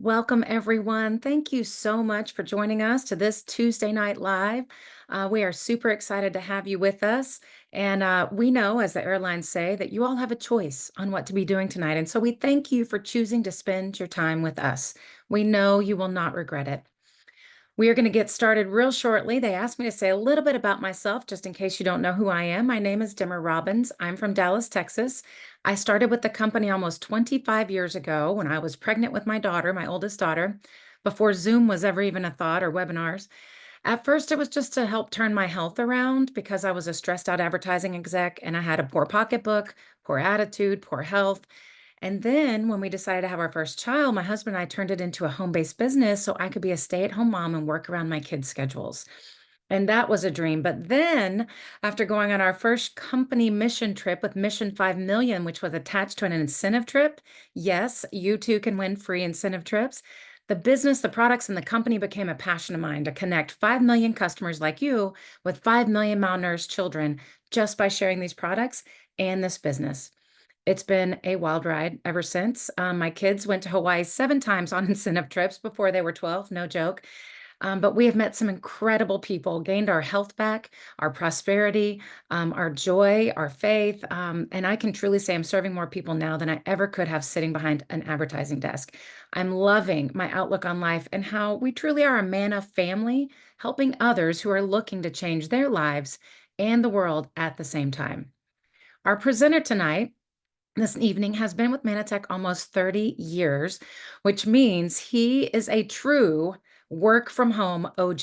Welcome, everyone. Thank you so much for joining us to this Tuesday Night Live. We are super excited to have you with us. And we know, as the airlines say, that you all have a choice on what to be doing tonight. And so we thank you for choosing to spend your time with us. We know you will not regret it. We are going to get started real shortly. They asked me to say a little bit about myself, just in case you don't know who I am. My name is Dimmer Robbins. I'm from Dallas, Texas. I started with the company almost 25 years ago when I was pregnant with my daughter, my oldest daughter, before Zoom was ever even a thought or webinars. At first, it was just to help turn my health around because I was a stressed out advertising exec and I had a poor pocketbook, poor attitude, poor health. And then when we decided to have our first child, my husband and I turned it into a home-based business so I could be a stay-at-home mom and work around my kids' schedules. And that was a dream. But then, after going on our first company mission trip with Mission 5 Million, which was attached to an incentive trip, yes, you too can win free incentive trips. The business, the products, and the company became a passion of mine to connect 5 million customers like you with 5 million malnourished children just by sharing these products and this business. It's been a wild ride ever since. My kids went to Hawaii 7 times on incentive trips before they were 12, no joke. But we have met some incredible people, gained our health back, our prosperity, our joy, our faith. And I can truly say I'm serving more people now than I ever could have sitting behind an advertising desk. I'm loving my outlook on life and how we truly are a manna family, helping others who are looking to change their lives and the world at the same time. Our presenter tonight this evening has been with Manatech almost 30 years, which means he is a true work from home OG.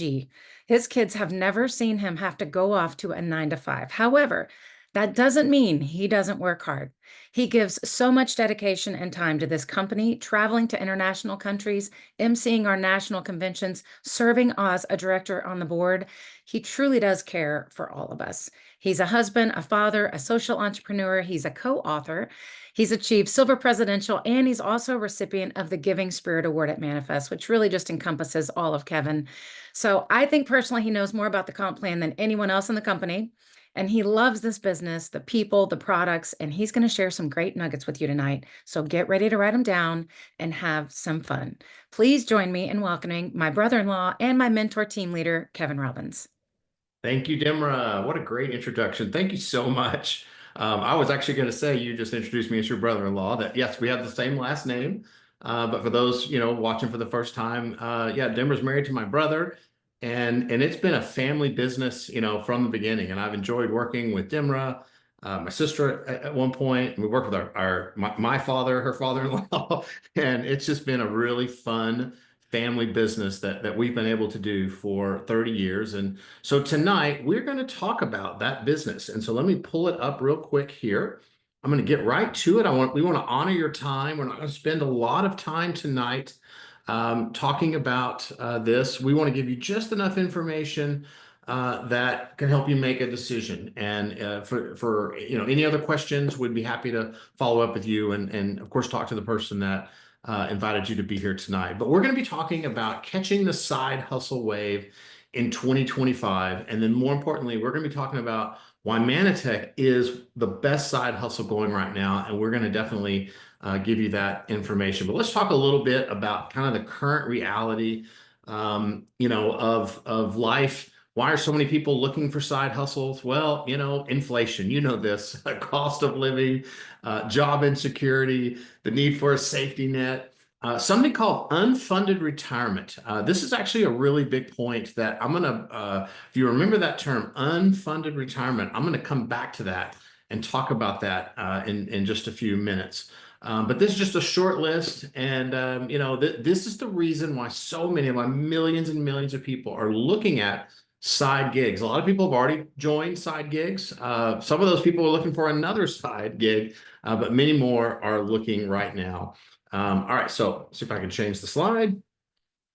His kids have never seen him have to go off to a 9 to 5. However, that doesn't mean he doesn't work hard. He gives so much dedication and time to this company, traveling to international countries, emceeing our national conventions, serving as a director on the board. He truly does care for all of us. He's a husband, a father, a social entrepreneur. He's a co-author. He's achieved silver presidential, and he's also a recipient of the Giving Spirit Award at Manifest, which really just encompasses all of Kevin. So I think personally he knows more about the comp plan than anyone else in the company. And he loves this business, the people, the products, and he's going to share some great nuggets with you tonight. So get ready to write them down and have some fun. Please join me in welcoming my brother-in-law and my mentor team leader, Kevin Robbins. Thank you, Demra. What a great introduction. Thank you so much. I was actually going to say you just introduced me as your brother-in-law. That yes, we have the same last name. But for those watching for the first time, yeah, Demra's married to my brother, and it's been a family business from the beginning. And I've enjoyed working with Demra, my sister at one point. And we worked with my father, her father-in-law, and it's just been a really fun family business that we've been able to do for 30 years. And so tonight we're going to talk about that business. And so let me pull it up real quick here. I'm going to get right to it. We want to honor your time. We're not going to spend a lot of time tonight talking about this. We want to give you just enough information that can help you make a decision. And for any other questions, we'd be happy to follow up with you and of course talk to the person that invited you to be here tonight. But we're going to be talking about catching the side hustle wave in 2025. And then more importantly, we're going to be talking about why Manatech is the best side hustle going right now. And we're going to definitely give you that information. But let's talk a little bit about kind of the current reality, of life. Why are so many people looking for side hustles? Well, inflation, this, cost of living, job insecurity, the need for a safety net, something called unfunded retirement. This is actually a really big point that I'm going to, if you remember that term, unfunded retirement, I'm going to come back to that and talk about that in just a few minutes. But this is just a short list. And, this is the reason why so many of my millions and millions of people are looking at side gigs. A lot of people have already joined side gigs. Some of those people are looking for another side gig, but many more are looking right now. All right, so see if I can change the slide.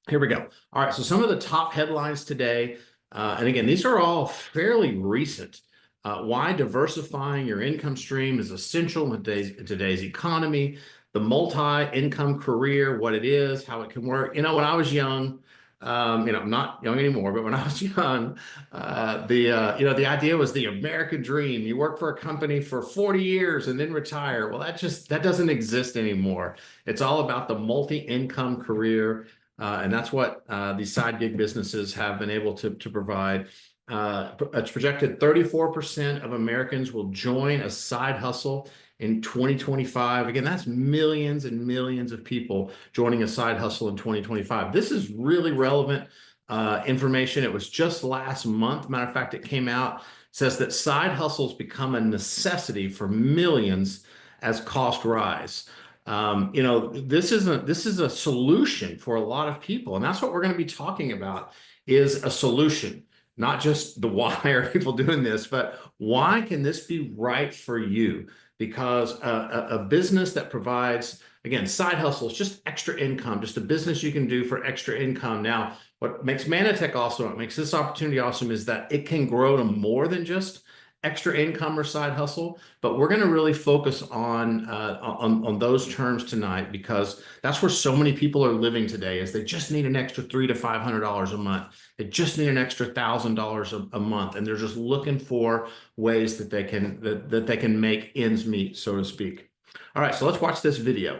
Here we go. All right, so some of the top headlines today, and again, these are all fairly recent. Why diversifying your income stream is essential in today's economy, the multi-income career, what it is, how it can work. When I was young, I'm not young anymore, but when I was young, the idea was the American dream. You work for a company for 40 years and then retire. Well, that doesn't exist anymore. It's all about the multi-income career, and that's what these side gig businesses have been able to provide. It's projected 34% of Americans will join a side hustle in 2025. Again, that's millions and millions of people joining a side hustle in 2025. This is really relevant information. It was just last month. Matter of fact, it came out, says that side hustles become a necessity for millions as costs rise. This is a solution for a lot of people, and that's what we're going to be talking about is a solution. Not just the why are people doing this, but why can this be right for you? Because a business that provides, again, side hustles, just extra income, just a business you can do for extra income. Now, what makes Manatech awesome, what makes this opportunity awesome is that it can grow to more than just extra income or side hustle, but we're going to really focus on those terms tonight because that's where so many people are living today is they just need an extra $300 to $500 a month. They just need an extra $1,000 a month, and they're just looking for ways that they can make ends meet, so to speak. All right, so let's watch this video.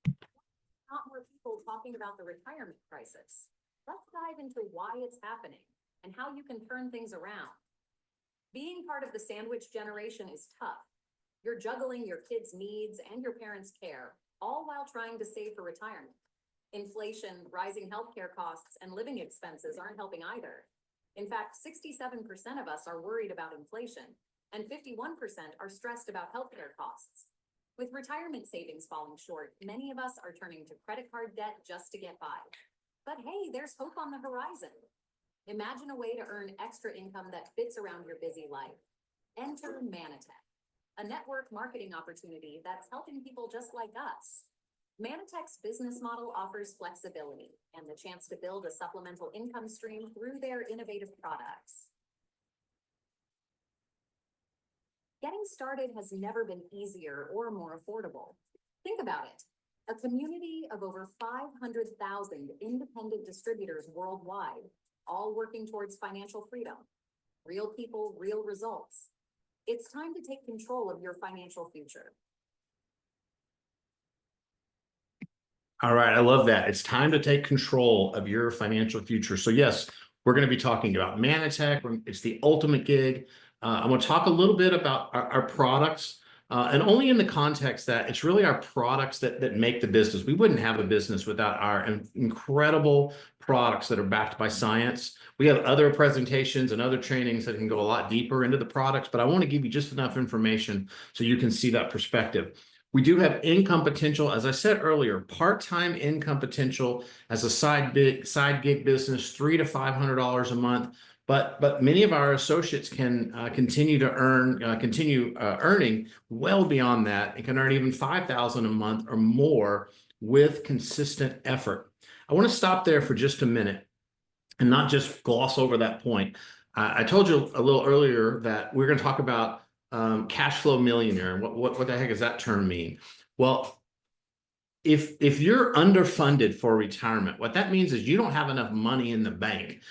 Not more people talking about the retirement crisis. Let's dive into why it's happening and how you can turn things around. Being part of the sandwich generation is tough. You're juggling your kids' needs and your parents' care, all while trying to save for retirement. Inflation, rising healthcare costs, and living expenses aren't helping either. In fact, 67% of us are worried about inflation, and 51% are stressed about healthcare costs. With retirement savings falling short, many of us are turning to credit card debt just to get by. But hey, there's hope on the horizon. Imagine a way to earn extra income that fits around your busy life. Enter Manatech, a network marketing opportunity that's helping people just like us. Manatech's business model offers flexibility and the chance to build a supplemental income stream through their innovative products. Getting started has never been easier or more affordable. Think about it. A community of over 500,000 independent distributors worldwide, all working towards financial freedom. Real people, real results. It's time to take control of your financial future. All right, I love that. It's time to take control of your financial future. So yes, we're going to be talking about Manatech. It's the ultimate gig. I'm going to talk a little bit about our products, and only in the context that it's really our products that make the business. We wouldn't have a business without our incredible products that are backed by science. We have other presentations and other trainings that can go a lot deeper into the products, but I want to give you just enough information so you can see that perspective. We do have income potential, as I said earlier, part-time income potential as a side gig business, $300 to $500 a month. But many of our associates can continue earning well beyond that and can earn even $5,000 a month or more with consistent effort. I want to stop there for just a minute and not just gloss over that point. I told you a little earlier that we're going to talk about cash flow millionaire. What the heck does that term mean? Well, if you're underfunded for retirement, what that means is you don't have enough money in the bank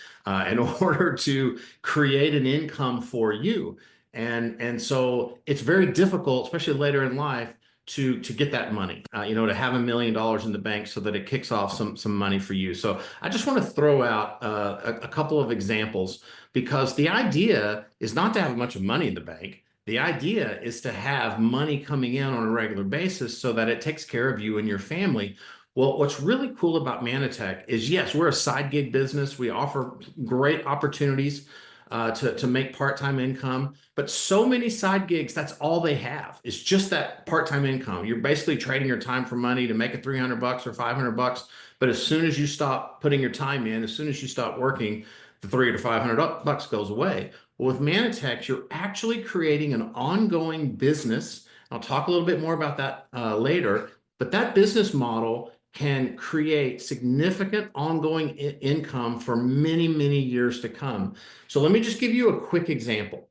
in order to create an income for you. And so it's very difficult, especially later in life, to get that money, to have $1 million in the bank so that it kicks off some money for you. So I just want to throw out a couple of examples because the idea is not to have a bunch of money in the bank. The idea is to have money coming in on a regular basis so that it takes care of you and your family. Well, what's really cool about Manatech is, yes, we're a side gig business. We offer great opportunities to make part-time income, but so many side gigs, that's all they have. It's just that part-time income. You're basically trading your time for money to make it $300 or $500. But as soon as you stop putting your time in, as soon as you stop working, the $300 to $500 goes away. Well, with Manatech, you're actually creating an ongoing business. I'll talk a little bit more about that later, but that business model can create significant ongoing income for many, many years to come. So let me just give you a quick example.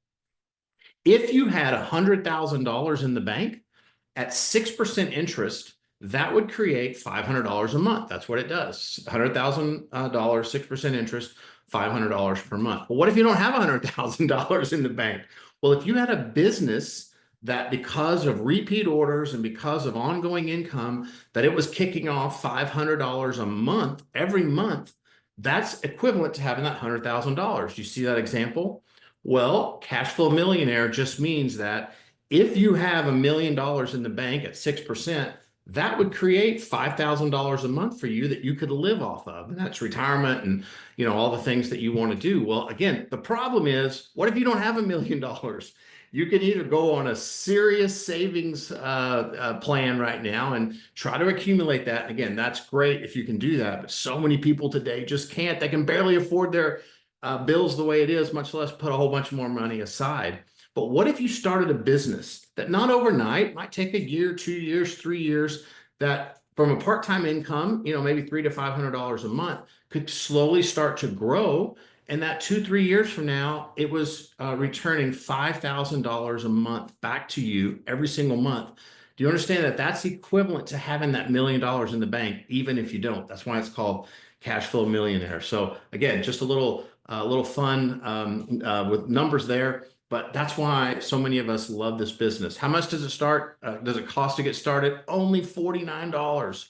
If you had $100,000 in the bank at 6% interest, that would create $500 a month. That's what it does. $100,000, 6% interest, $500 per month. Well, what if you don't have $100,000 in the bank? Well, if you had a business that because of repeat orders and because of ongoing income, that it was kicking off $500 a month every month, that's equivalent to having that $100,000. You see that example? Well, cash flow millionaire just means that if you have $1 million in the bank at 6%, that would create $5,000 a month for you that you could live off of. And that's retirement and, all the things that you want to do. Well, again, the problem is, what if you don't have $1 million? You can either go on a serious savings plan right now and try to accumulate that. And again, that's great if you can do that. But so many people today just can't. They can barely afford their bills the way it is, much less put a whole bunch more money aside. But what if you started a business that not overnight, might take a year, 2 years, 3 years, that from a part-time income, maybe $300 to $500 a month, could slowly start to grow. And that 2, 3 years from now, it was returning $5,000 a month back to you every single month. Do you understand that that's equivalent to having that $1 million in the bank, even if you don't? That's why it's called cash flow millionaire. So again, just a little fun with numbers there. But that's why so many of us love this business. How much does it start? Does it cost to get started? Only $49.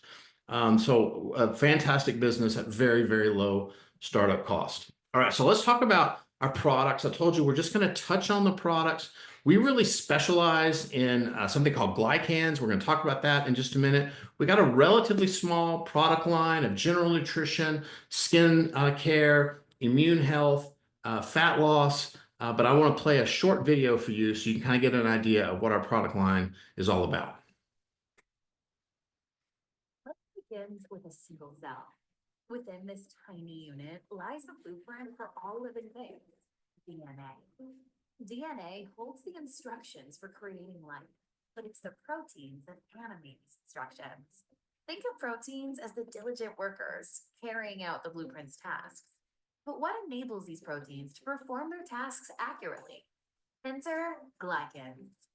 So a fantastic business at very, very low startup cost. All right, so let's talk about our products. I told you we're just going to touch on the products. We really specialize in something called glycans. We're going to talk about that in just a minute. We got a relatively small product line of general nutrition, skin care, immune health, fat loss. But I want to play a short video for you so you can kind of get an idea of what our product line is all about. Life begins with a single cell. Within this tiny unit lies the blueprint for all living things, DNA. DNA holds the instructions for creating life, but it's the proteins that animate these instructions. Think of proteins as the diligent workers carrying out the blueprint's tasks. But what enables these proteins to perform their tasks accurately? Enter glycans.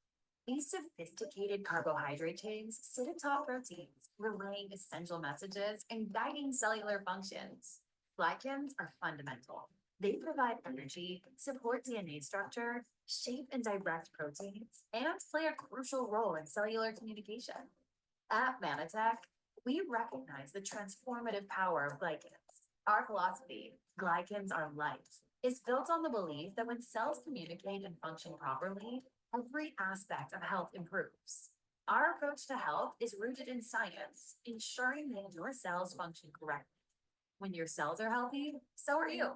These sophisticated carbohydrate chains sit atop proteins, relaying essential messages and guiding cellular functions. Glycans are fundamental. They provide energy, support DNA structure, shape and direct proteins, and play a crucial role in cellular communication. At Manatech, we recognize the transformative power of glycans. Our philosophy, glycans are life, is built on the belief that when cells communicate and function properly, every aspect of health improves. Our approach to health is rooted in science, ensuring that your cells function correctly. When your cells are healthy, so are you.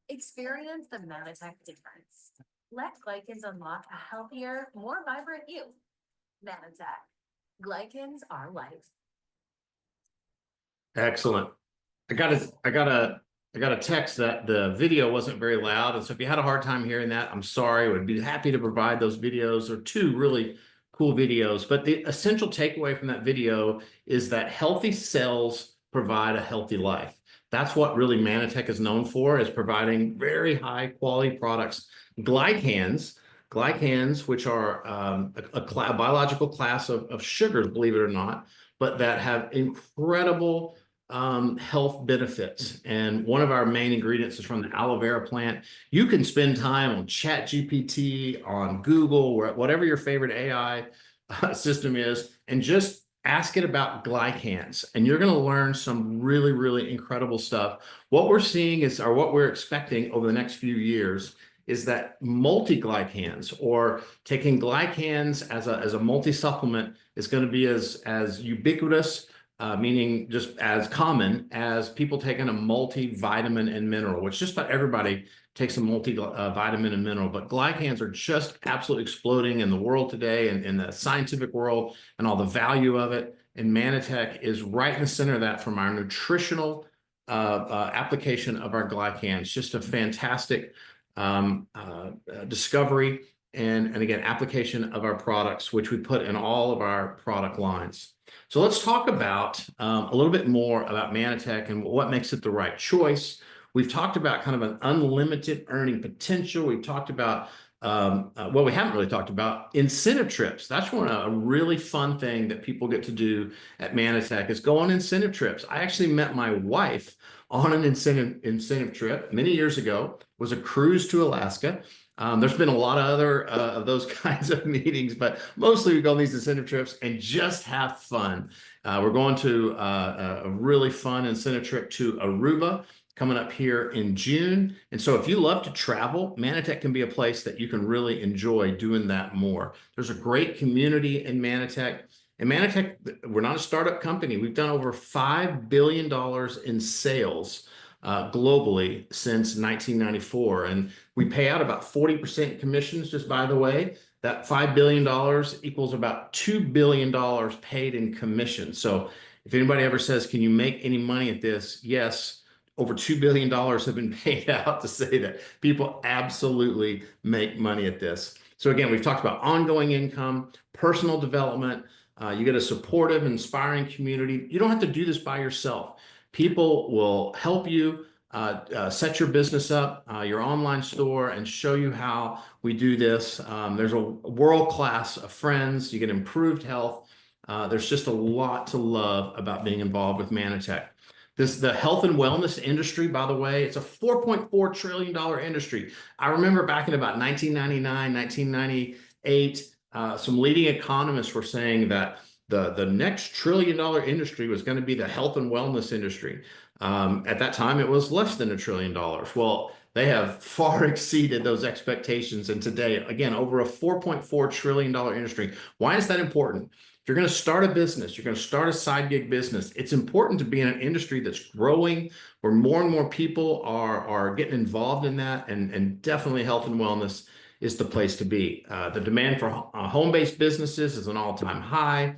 Experience the Manatech difference. Let glycans unlock a healthier, more vibrant you. Manatech. Glycans are life. Excellent. I got a text that the video wasn't very loud, and so if you had a hard time hearing that, I'm sorry. I would be happy to provide those videos. Or two really cool videos. But the essential takeaway from that video is that healthy cells provide a healthy life. That's what really Manatech is known for, is providing very high quality products. Glycans, which are a biological class of sugars, believe it or not, but that have incredible health benefits. And one of our main ingredients is from the aloe vera plant. You can spend time on ChatGPT, on Google, whatever your favorite AI system is, and just ask it about glycans, and you're going to learn some really, really incredible stuff. What we're seeing is, or what we're expecting over the next few years, is that multi-glycans, or taking glycans as a multi-supplement, is going to be as ubiquitous, meaning just as common as people taking a multivitamin and mineral, which just about everybody takes a multivitamin and mineral. But glycans are just absolutely exploding in the world today, and in the scientific world, and all the value of it. And Manatech is right in the center of that from our nutritional application of our glycans. Just a fantastic discovery and again, application of our products, which we put in all of our product lines. So let's talk about a little bit more about Manatech and what makes it the right choice. We've talked about kind of an unlimited earning potential. We've talked about What we haven't really talked about, incentive trips. That's a really fun thing that people get to do at Manatech is go on incentive trips. I actually met my wife on an incentive trip many years ago. It was a cruise to Alaska. There's been a lot of other of those kinds of meetings, but mostly we go on these incentive trips and just have fun. We're going to a really fun incentive trip to Aruba coming up here in June. And so if you love to travel, Manatech can be a place that you can really enjoy doing that more. There's a great community in Manatech. And Manatech, we're not a startup company. We've done over $5 billion in sales globally since 1994. And we pay out about 40% commissions, just by the way. That $5 billion equals about $2 billion paid in commissions. So if anybody ever says, can you make any money at this? Yes, over $2 billion have been paid out to say that people absolutely make money at this. So again, we've talked about ongoing income, personal development. You get a supportive, inspiring community. You don't have to do this by yourself. People will help you set your business up, your online store, and show you how we do this. There's a world class of friends. You get improved health. There's just a lot to love about being involved with Manatech. The health and wellness industry, by the way, it's a $4.4 trillion industry. I remember back in about 1999, 1998, some leading economists were saying that the next trillion-dollar industry was going to be the health and wellness industry. At that time, it was less than $1 trillion. Well, they have far exceeded those expectations. And today, again, over a $4.4 trillion industry. Why is that important? If you're going to start a business, you're going to start a side gig business, it's important to be in an industry that's growing, where more and more people are getting involved in that, and definitely health and wellness is the place to be. The demand for home-based businesses is an all-time high.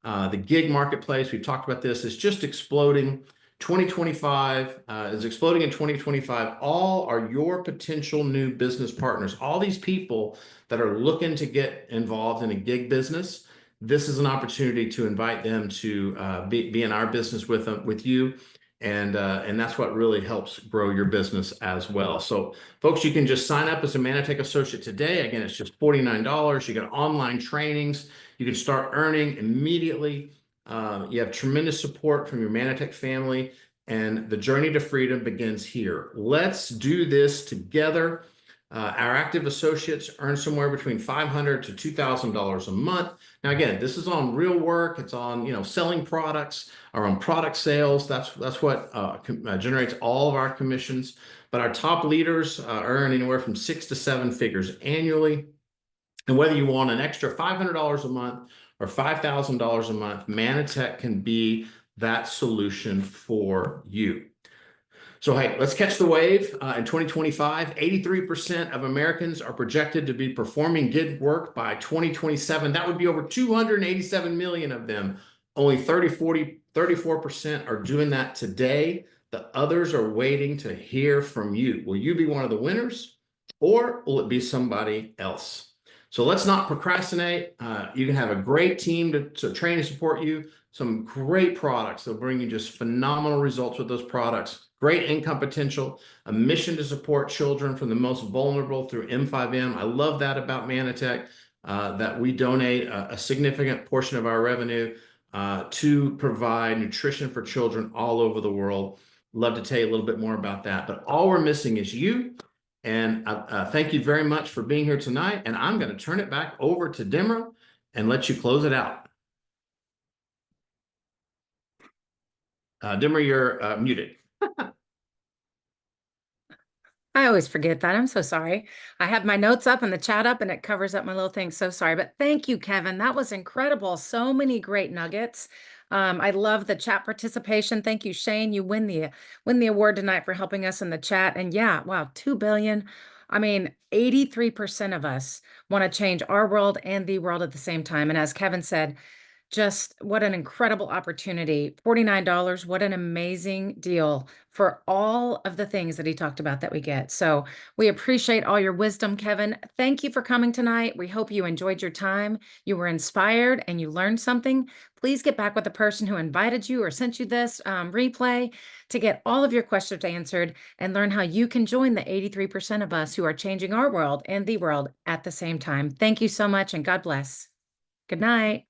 The gig marketplace, we've talked about this, is just exploding. 2025 is exploding in 2025. All are your potential new business partners. All these people that are looking to get involved in a gig business, this is an opportunity to invite them to be in our business with you. And that's what really helps grow your business as well. So folks, you can just sign up as a Manatech associate today. Again, it's just $49. You get online trainings. You can start earning immediately. You have tremendous support from your Manatech family, and the journey to freedom begins here. Let's do this together. Our active associates earn somewhere between $500 to $2,000 a month. Now, again, this is on real work. It's on selling products or on product sales. That's what generates all of our commissions. But our top leaders earn anywhere from 6 to 7 figures annually. And whether you want an extra $500 a month or $5,000 a month, Manatech can be that solution for you. So, hey, let's catch the wave. In 2025, 83% of Americans are projected to be performing gig work by 2027. That would be over 287 million of them. Only 34% are doing that today. The others are waiting to hear from you. Will you be one of the winners, or will it be somebody else? So let's not procrastinate. You can have a great team to train and support you. Some great products. They'll bring you just phenomenal results with those products. Great income potential, a mission to support children from the most vulnerable through M5M. I love that about Manatech, that we donate a significant portion of our revenue to provide nutrition for children all over the world. Love to tell you a little bit more about that. But all we're missing is you. And thank you very much for being here tonight. And I'm going to turn it back over to Demra and let you close it out. Demra, you're muted. I always forget that. I'm so sorry. I have my notes up and the chat up and it covers up my little thing. So sorry. But thank you, Kevin. That was incredible. So many great nuggets. I love the chat participation. Thank you, Shane. You win the award tonight for helping us in the chat. And yeah, wow, 2 billion. I mean, 83% of us want to change our world and the world at the same time. And as Kevin said, Just what an incredible opportunity. $49, what an amazing deal for all of the things that he talked about that we get. So we appreciate all your wisdom, Kevin. Thank you for coming tonight. We hope you enjoyed your time, you were inspired, and you learned something. Please get back with the person who invited you or sent you this replay to get all of your questions answered and learn how you can join the 83% of us who are changing our world and the world at the same time. Thank you so much, and God bless. Good night.